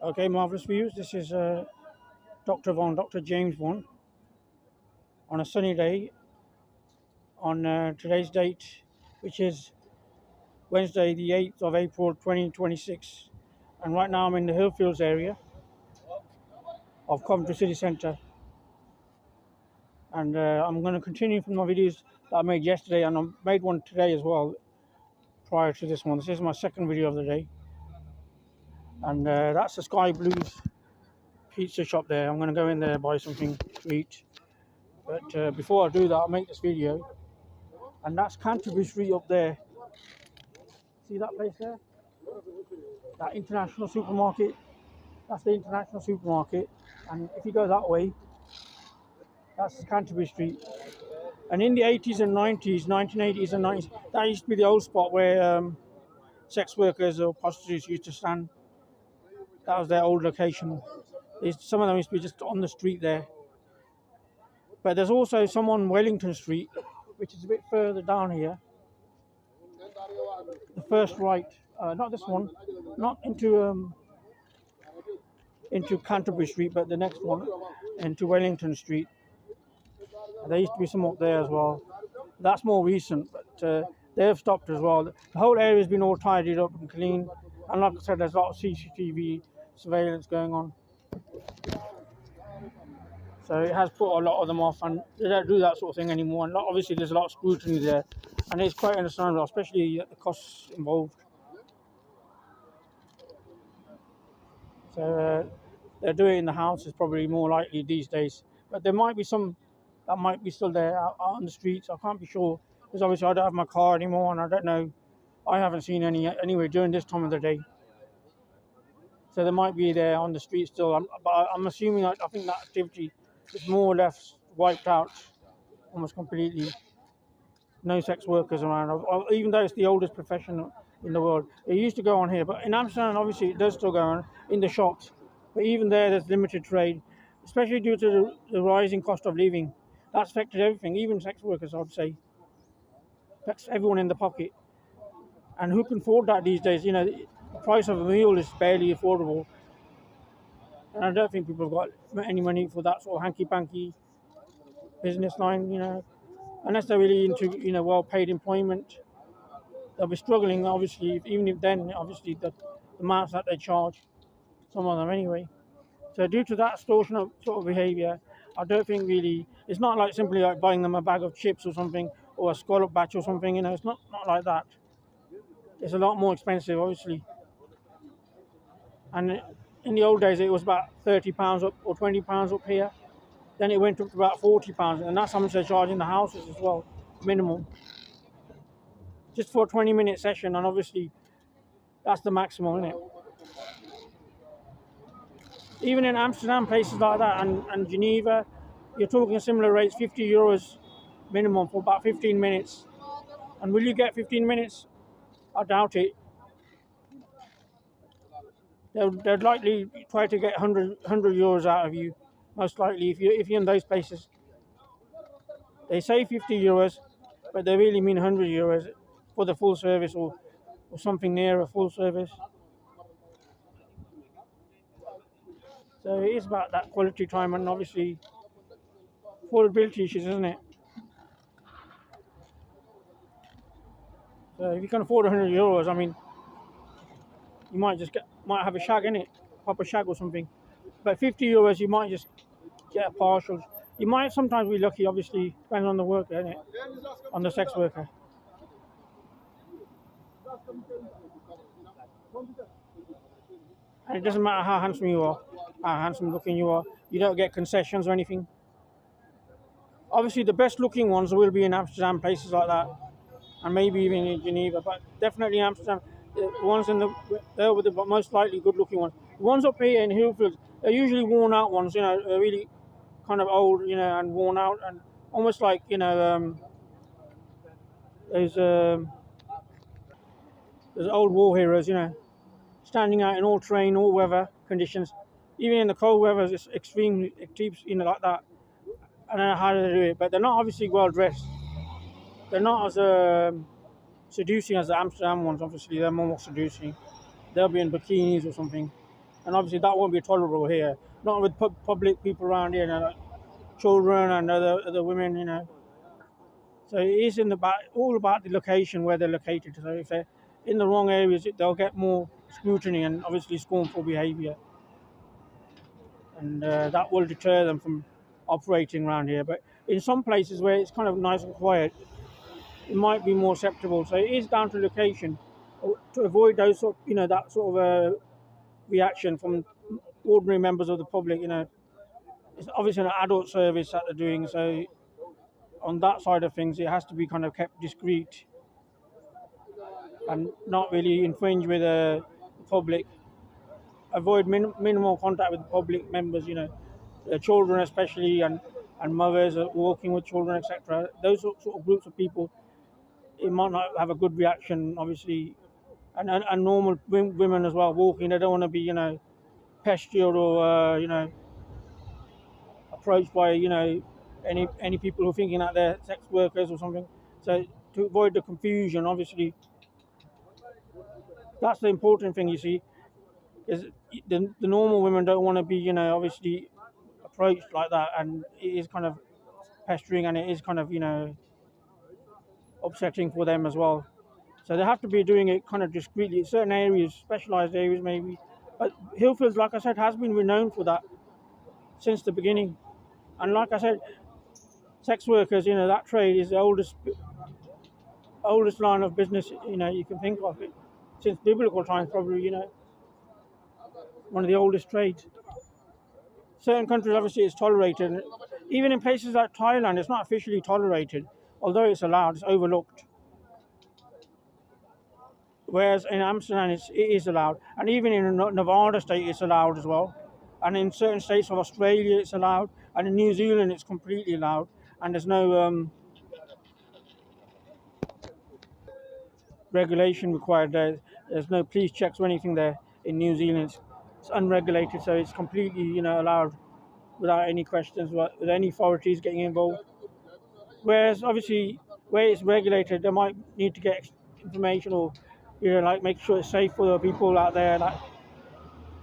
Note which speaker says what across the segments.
Speaker 1: Okay, marvellous views. This is Dr. VOND, Dr. James VOND, on a sunny day on today's date, which is Wednesday, the 8th of April 2026. And right now I'm in the Hillfields area of Coventry City Centre. And I'm going to continue from my videos that I made yesterday, and I made one today as well prior to this one. This is my second video of the day. And that's the Sky Blues pizza shop there. I'm going to go in there and buy something to eat. But before I do that, I'll make this video. And that's Canterbury Street up there. See that place there? That international supermarket. That's the international supermarket. And if you go that way, that's Canterbury Street. And in the 80s and 90s, 1980s and 90s, that used to be the old spot where sex workers or prostitutes used to stand. That was their old location. Some of them used to be just on the street there. But there's also some on Wellington Street, which is a bit further down here. The first right, not this one, not into Canterbury Street, but the next one, into Wellington Street. There used to be some up there as well. That's more recent, but they've stopped as well. The whole area has been all tidied up and clean. And like I said, there's a lot of CCTV surveillance going on. So it has put a lot of them off, and they don't do that sort of thing anymore. And obviously there's a lot of scrutiny there, and it's quite understandable, especially the costs involved. So they're doing it in the house is probably more likely these days. But there might be some that might be still there out on the streets. I can't be sure, because obviously I don't have my car anymore, and I don't know. I haven't seen any anyway during this time of the day. So they might be there on the street still. But I'm assuming, I think that activity is more or less wiped out almost completely. No sex workers around, even though it's the oldest profession in the world. It used to go on here, but in Amsterdam, obviously, it does still go on in the shops. But even there's limited trade, especially due to the rising cost of living. That's affected everything, even sex workers, I would say. Affects everyone in the pocket. And who can afford that these days? You know, the price of a meal is barely affordable. And I don't think people have got any money for that sort of hanky-panky business line, you know. Unless they're really into, you know, well-paid employment, they'll be struggling, obviously, even if then, obviously, the amounts that they charge, some of them anyway. So due to that extortionate sort of behaviour, I don't think really, it's not like simply like buying them a bag of chips or something, or a scallop batch or something, you know, it's not like that. It's a lot more expensive, obviously. And in the old days, it was about £30 up or £20 up here. Then it went up to about £40, and that's how much they're charging the houses as well, minimum. Just for a 20-minute session, and obviously that's the maximum, isn't it? Even in Amsterdam, places like that, and Geneva, you're talking similar rates, €50 minimum for about 15 minutes. And will you get 15 minutes? I doubt it. They'd likely try to get €100 out of you, most likely, if you're in those places. They say €50, but they really mean €100 for the full service, or something near a full service. So it is about that quality time, and obviously affordability issues, isn't it? So if you can afford €100, I mean, you might have a shag in it, pop a shag or something. But €50, you might just get a partial. You might sometimes be lucky, obviously, depending on the worker, isn't it? On the sex worker. And it doesn't matter how handsome you are, how handsome looking you are, you don't get concessions or anything. Obviously, the best looking ones will be in Amsterdam, places like that, and maybe even in Geneva, but definitely in Amsterdam, the ones they're the most likely good looking ones. The ones up here in Hillfields, they're usually worn out ones, you know, they're really kind of old, you know, and worn out, and almost like, you know, there's old war heroes, you know, standing out in all terrain, all weather conditions. Even in the cold weather, it's extremely, it keeps, you know, like that. I don't know how they do it, but they're not obviously well dressed. They're not as seducing as the Amsterdam ones, obviously. They're more seducing. They'll be in bikinis or something. and obviously that won't be tolerable here. Not with public people around here, like children and other women, So it is all about the location where they're located. So if they're in the wrong areas, they'll get more scrutiny and obviously scornful behaviour, and that will deter them from operating around here. But in some places where it's kind of nice and quiet, it might be more acceptable. So it is down to location to avoid those that sort of reaction from ordinary members of the public. It's obviously an adult service that they're doing, so on that side of things, it has to be kind of kept discreet and not really infringe with the public. Avoid minimal contact with the public members, the children especially, and mothers walking with children, etc. Those sort of groups of people, it might not have a good reaction, obviously, and normal women as well walking. They don't want to be, pestered or, approached by, any people who are thinking that they're sex workers or something. So to avoid the confusion, obviously, that's the important thing, you see, is the normal women don't want to be, obviously approached like that, and it is kind of pestering, and it is kind of, upsetting for them as well. So they have to be doing it kind of discreetly in certain areas, specialised areas maybe. But Hillfields, like I said, has been renowned for that since the beginning. And like I said, sex workers, that trade is the oldest line of business, you can think of it. Since biblical times, probably, one of the oldest trades. Certain countries, obviously, it's tolerated. Even in places like Thailand, it's not officially tolerated, although it's allowed, it's overlooked. Whereas in Amsterdam, it is allowed. And even in Nevada state, it's allowed as well. And in certain states of Australia, it's allowed. And in New Zealand, it's completely allowed. And there's no regulation required there. There's no police checks or anything there in New Zealand. It's unregulated, so it's completely, allowed without any questions, with any authorities getting involved. Whereas obviously, where it's regulated, they might need to get information or, like make sure it's safe for the people out there, like,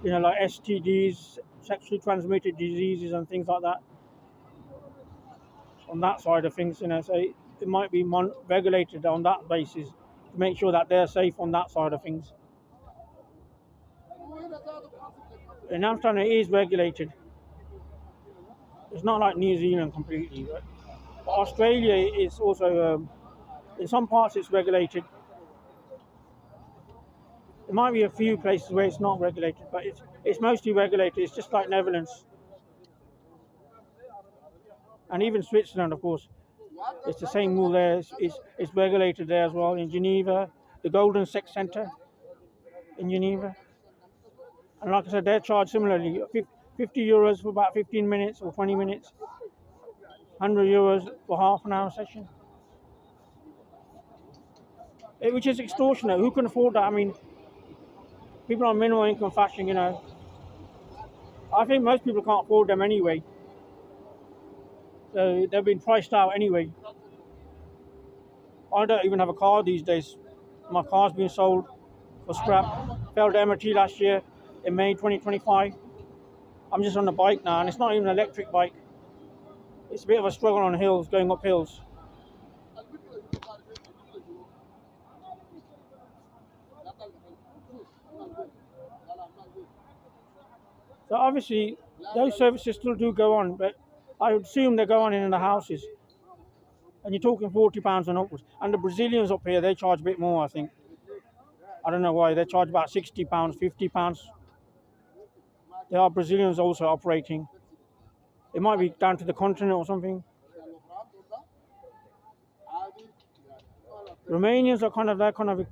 Speaker 1: like STDs, sexually transmitted diseases and things like that. On that side of things, so it might be regulated on that basis to make sure that they're safe on that side of things. In Amsterdam, it is regulated. It's not like New Zealand completely, but Australia is also, in some parts it's regulated. There might be a few places where it's not regulated, but it's mostly regulated. It's just like Netherlands. And even Switzerland, of course, it's the same rule there. It's regulated there as well. In Geneva, the Golden Sex Centre in Geneva. And like I said, they're charged similarly, €50 for about 15 minutes or 20 minutes, €100 for half an hour session. Which is extortionate. Who can afford that? I mean, people on minimum income fashion, I think most people can't afford them anyway. So they've been priced out anyway. I don't even have a car these days. My car's been sold for scrap. Failed MOT last year in May 2025. I'm just on a bike now, and it's not even an electric bike. It's a bit of a struggle on hills, going up hills. So obviously, those services still do go on, but I would assume they go on in the houses. And you're talking £40 and upwards. And the Brazilians up here, they charge a bit more, I think. I don't know why. They charge about £60, £50. There are Brazilians also operating. It might be down to the continent or something. Romanians are they're kind of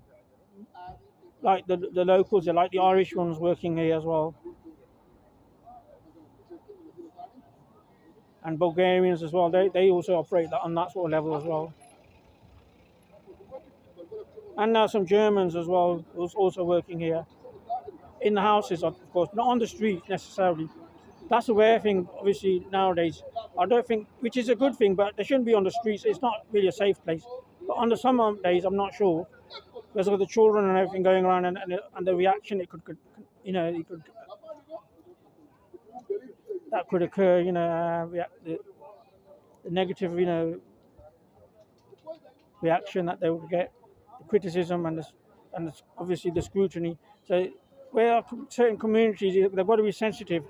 Speaker 1: like the locals. They're like the Irish ones working here as well. And Bulgarians as well. They also operate on that sort of level as well. And now some Germans as well, who's also working here. In the houses, of course, not on the street necessarily. That's a rare thing, obviously, nowadays. I don't think, which is a good thing, but they shouldn't be on the streets. It's not really a safe place. But on the summer days, I'm not sure. Because of the children and everything going around and the reaction it could that could occur, the negative, reaction that they would get, the criticism and obviously the scrutiny. So where certain communities, they've got to be sensitive,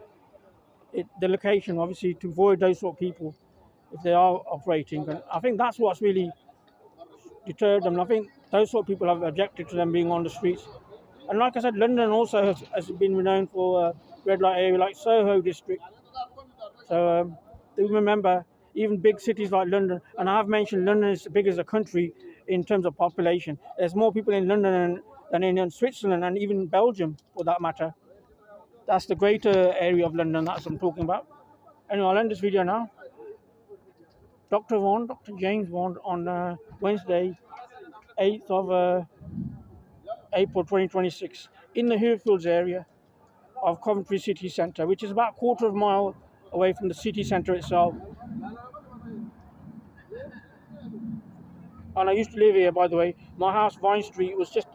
Speaker 1: the location, obviously, to avoid those sort of people if they are operating. And I think that's what's really deterred them. I think those sort of people have objected to them being on the streets. And like I said, London also has been renowned for red light area, like Soho district. So do remember, even big cities like London, and I have mentioned London is as big as a country in terms of population. There's more people in London than in Switzerland and even Belgium, for that matter. That's the greater area of London that's what I'm talking about. Anyway, I'll end this video now. Dr. James VOND, on Wednesday, 8th of April 2026, in the Hillfields area of Coventry city centre, which is about a quarter of a mile away from the city centre itself. And I used to live here, by the way. My house, Vine Street, was just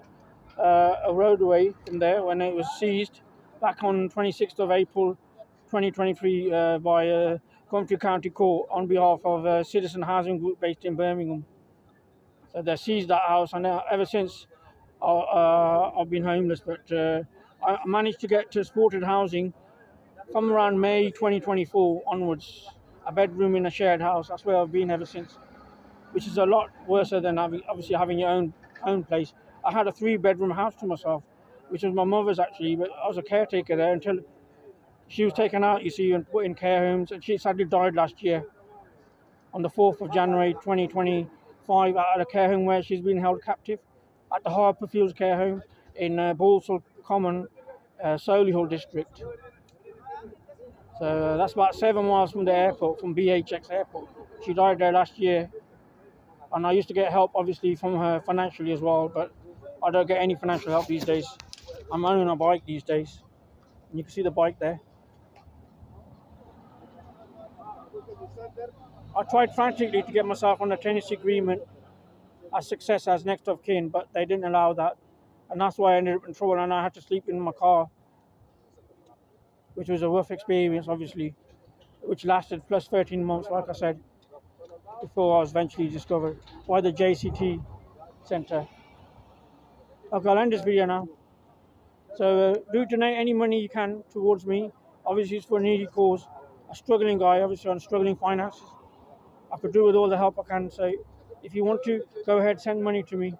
Speaker 1: a road away from there when it was seized back on 26th of April 2023 by Coventry County Court on behalf of a citizen housing group based in Birmingham. So they seized that house, and ever since I've been homeless. But I managed to get to supported housing from around May 2024 onwards, a bedroom in a shared house. That's where I've been ever since, which is a lot worse than obviously having your own place. I had a 3-bedroom house to myself, which was my mother's actually, but I was a caretaker there until she was taken out, you see, and put in care homes, and she sadly died last year on the 4th of January 2025 at a care home where she's been held captive at the Harperfields care home in Balsall Common, Solihull district. So that's about 7 miles from the airport, from BHX airport. She died there last year. And I used to get help, obviously, from her financially as well, but I don't get any financial help these days. I'm only on a bike these days. And you can see the bike there. I tried frantically to get myself on a tenancy agreement as success as next of kin, but they didn't allow that. And that's why I ended up in trouble, and I had to sleep in my car, which was a rough experience, obviously, which lasted plus 13 months, like I said, before I was eventually discovered by the JCT Centre. Okay, I'll end this video now. So do donate any money you can towards me. Obviously, it's for a needy cause. A struggling guy, obviously, on struggling finances. I could do with all the help I can. So if you want to, go ahead, send money to me.